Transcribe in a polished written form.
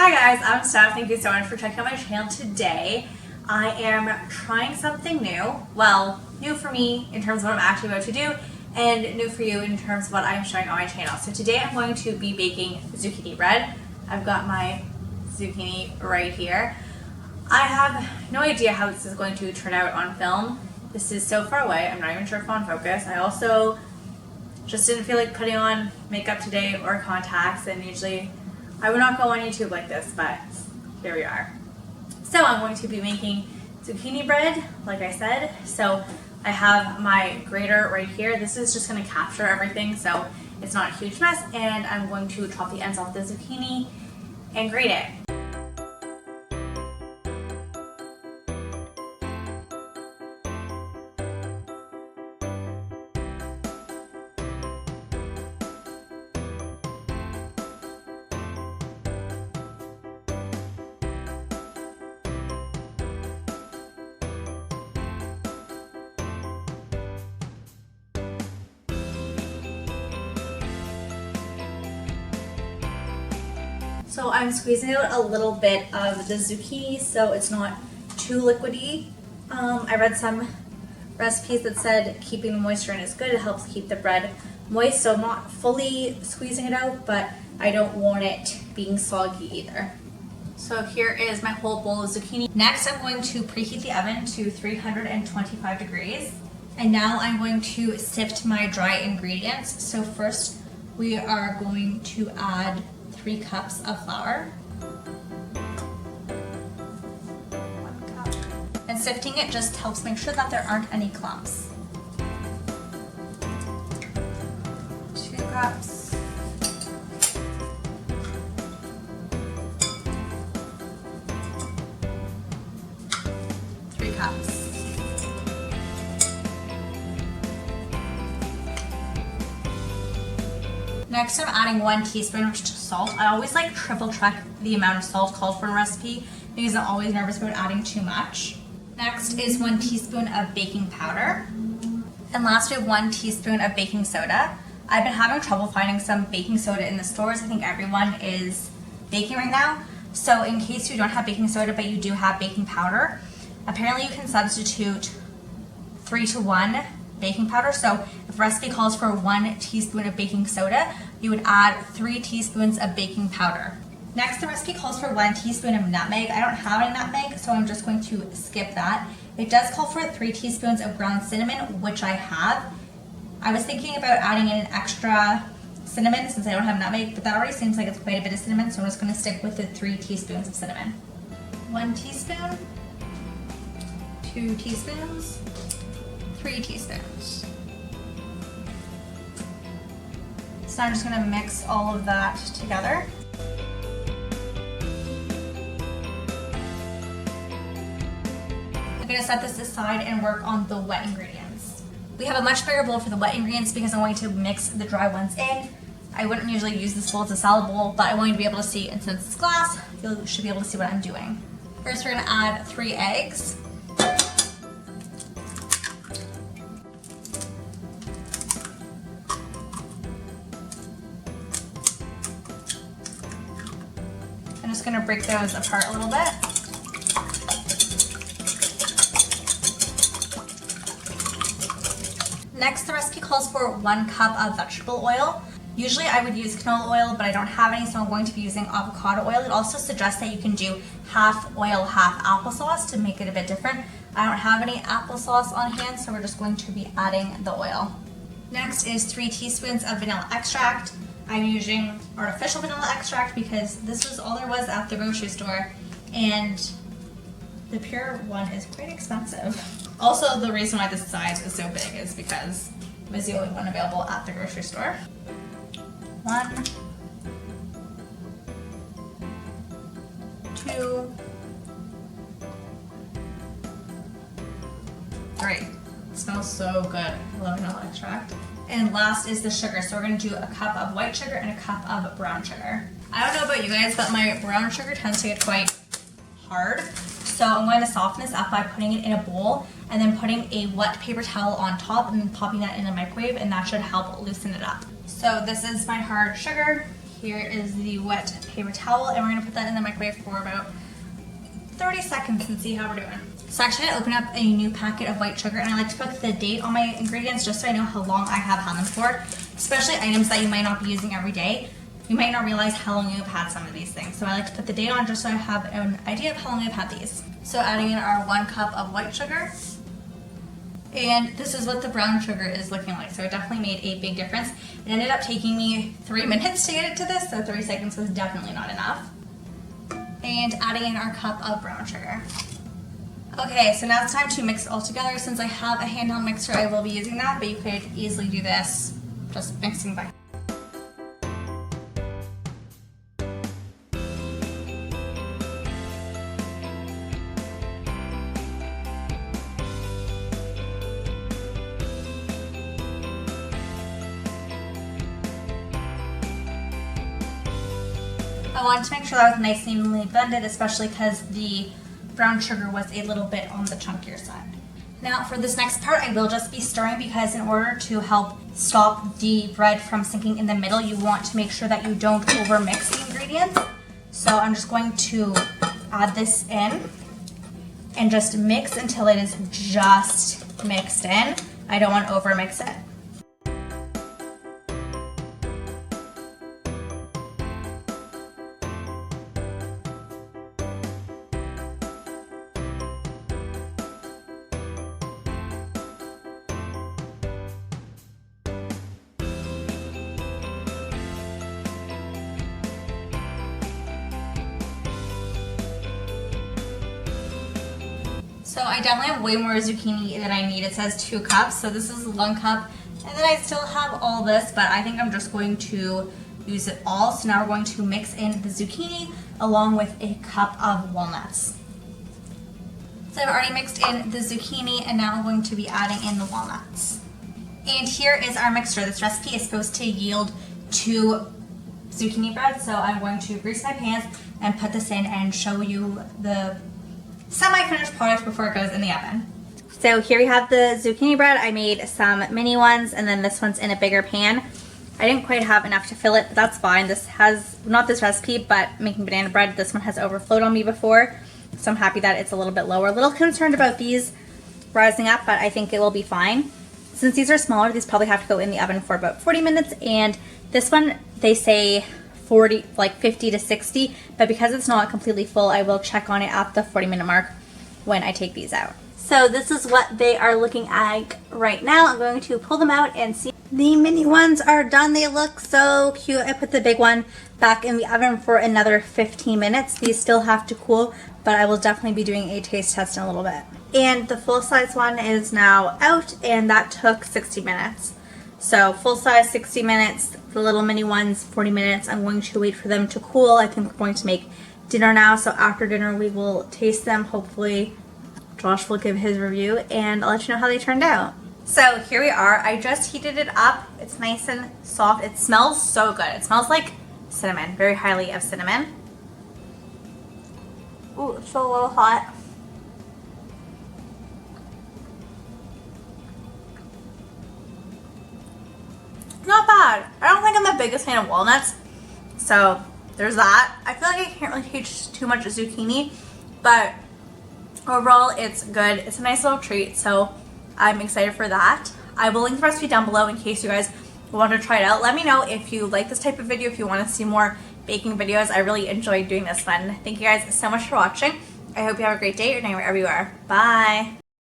Hi guys, I'm Steph. Thank you so much for checking out my channel today. I am trying something new. Well, new for me in terms of what I'm actually about to do, and new for you in terms of what I'm showing on my channel. So today I'm going to be baking zucchini bread. I've got my zucchini right here. I have no idea how this is going to turn out on film. This is so far away, I'm not even sure if on focus. I also just didn't feel like putting on makeup today or contacts, and usually I would not go on YouTube like this, but here we are. So I'm going to be making zucchini bread, like I said. So I have my grater right here. This is just going to capture everything so it's not a huge mess, and I'm going to chop the ends off the zucchini and grate it. So I'm squeezing out a little bit of the zucchini so it's not too liquidy. I read some recipes that said keeping the moisture in is good. It helps keep the bread moist, so I'm not fully squeezing it out, but I don't want it being soggy either. So here is my whole bowl of zucchini. Next, I'm going to preheat the oven to 325 degrees. And now I'm going to sift my dry ingredients. So first, we are going to add 3 cups of flour. 1 cup. And sifting it just helps make sure that there aren't any clumps. 2 cups. 3 cups. Next, I'm adding 1 teaspoon of salt. I always like triple check the amount of salt called for in a recipe because I'm always nervous about adding too much. Next is 1 teaspoon of baking powder. And last, we have 1 teaspoon of baking soda. I've been having trouble finding some baking soda in the stores. I think everyone is baking right now. So in case you don't have baking soda but you do have baking powder, apparently you can substitute 3-to-1 baking powder. So if a recipe calls for 1 teaspoon of baking soda, you would add 3 teaspoons of baking powder. Next, the recipe calls for 1 teaspoon of nutmeg. I don't have any nutmeg, so I'm just going to skip that. It does call for 3 teaspoons of ground cinnamon, which I have. I was thinking about adding in an extra cinnamon since I don't have nutmeg, but that already seems like it's quite a bit of cinnamon, so I'm just going to stick with the 3 teaspoons of cinnamon. 1 teaspoon, 2 teaspoons, 3 teaspoons. So I'm just going to mix all of that together. I'm going to set this aside and work on the wet ingredients. We have a much bigger bowl for the wet ingredients because I'm going to mix the dry ones in. I wouldn't usually use this bowl as a salad bowl, but I want you to be able to see, and since it's glass, you should be able to see what I'm doing. First, we're going to add 3 eggs. I'm just going to break those apart a little bit. Next, the recipe calls for 1 cup of vegetable oil. Usually I would use canola oil, but I don't have any, so I'm going to be using avocado oil. It also suggests that you can do half oil, half applesauce to make it a bit different. I don't have any applesauce on hand, so we're just going to be adding the oil. Next is 3 teaspoons of vanilla extract. I'm using artificial vanilla extract because this was all there was at the grocery store, and the pure one is quite expensive. Also, the reason why this size is so big is because it was the only one available at the grocery store. 1, 2, 3. It smells so good. I love vanilla extract. And last is the sugar. So we're going to do a cup of white sugar and a cup of brown sugar. I don't know about you guys, but my brown sugar tends to get quite hard. So I'm going to soften this up by putting it in a bowl and then putting a wet paper towel on top and then popping that in the microwave, and that should help loosen it up. So this is my hard sugar Here is the wet paper towel, and we're gonna put that in the microwave for about 30 seconds and see how we're doing. So actually I opened up a new packet of white sugar, and I like to put the date on my ingredients just so I know how long I have had them for, especially items that you might not be using every day. You might not realize how long you've had some of these things. So I like to put the date on just so I have an idea of how long I've had these. So adding in our 1 cup of white sugar. And this is what the brown sugar is looking like. So it definitely made a big difference. It ended up taking me 3 minutes to get it to this, so 30 seconds was definitely not enough. And adding in our cup of brown sugar. Okay, so now it's time to mix it all together. Since I have a handheld mixer, I will be using that, but you could easily do this just mixing by. I wanted to make sure that was nice and evenly blended, especially because the brown sugar was a little bit on the chunkier side. Now for this next part, I will just be stirring because in order to help stop the bread from sinking in the middle, you want to make sure that you don't over mix the ingredients. So I'm just going to add this in and just mix until it is just mixed in. I don't want to over mix it. So I definitely have way more zucchini than I need. It says 2 cups, so this is 1 cup. And then I still have all this, but I think I'm just going to use it all. So now we're going to mix in the zucchini along with a cup of walnuts. So I've already mixed in the zucchini, and now I'm going to be adding in the walnuts. And here is our mixture. This recipe is supposed to yield 2 zucchini bread, so I'm going to grease my pans and put this in and show you the semi-finished product before it goes in the oven. So here we have the zucchini bread. I made some mini ones, and then this one's in a bigger pan. I didn't quite have enough to fill it, but that's fine. This has, not this recipe, but making banana bread, this one has overflowed on me before, so I'm happy that it's a little bit lower. A little concerned about these rising up, but I think it will be fine. Since these are smaller, these probably have to go in the oven for about 40 minutes, and this one, they say 50 to 60, but because it's not completely full, I will check on it at the 40-minute mark when I take these out. So this is what they are looking like right now. I'm going to pull them out and see. The mini ones are done. They look so cute. I put the big one back in the oven for another 15 minutes. These still have to cool, but I will definitely be doing a taste test in a little bit. And the full-size one is now out, and that took 60 minutes. So full size 60 minutes, the little mini ones 40 minutes. I'm going to wait for them to cool. I think we're going to make dinner now, so after dinner we will taste them. Hopefully Josh will give his review, and I'll let you know how they turned out. So here we are. I just heated it up. It's nice and soft. It smells so good. It smells like cinnamon, very highly of cinnamon. Ooh, it's still a little hot. Not bad. I don't think I'm the biggest fan of walnuts, so there's that. I feel like I can't really taste too much zucchini, but overall it's good. It's a nice little treat, so I'm excited for that. I will link the recipe down below in case you guys want to try it out. Let me know if you like this type of video, if you want to see more baking videos. I really enjoyed doing this one. Thank you guys so much for watching. I hope you have a great day or night wherever you are. Bye!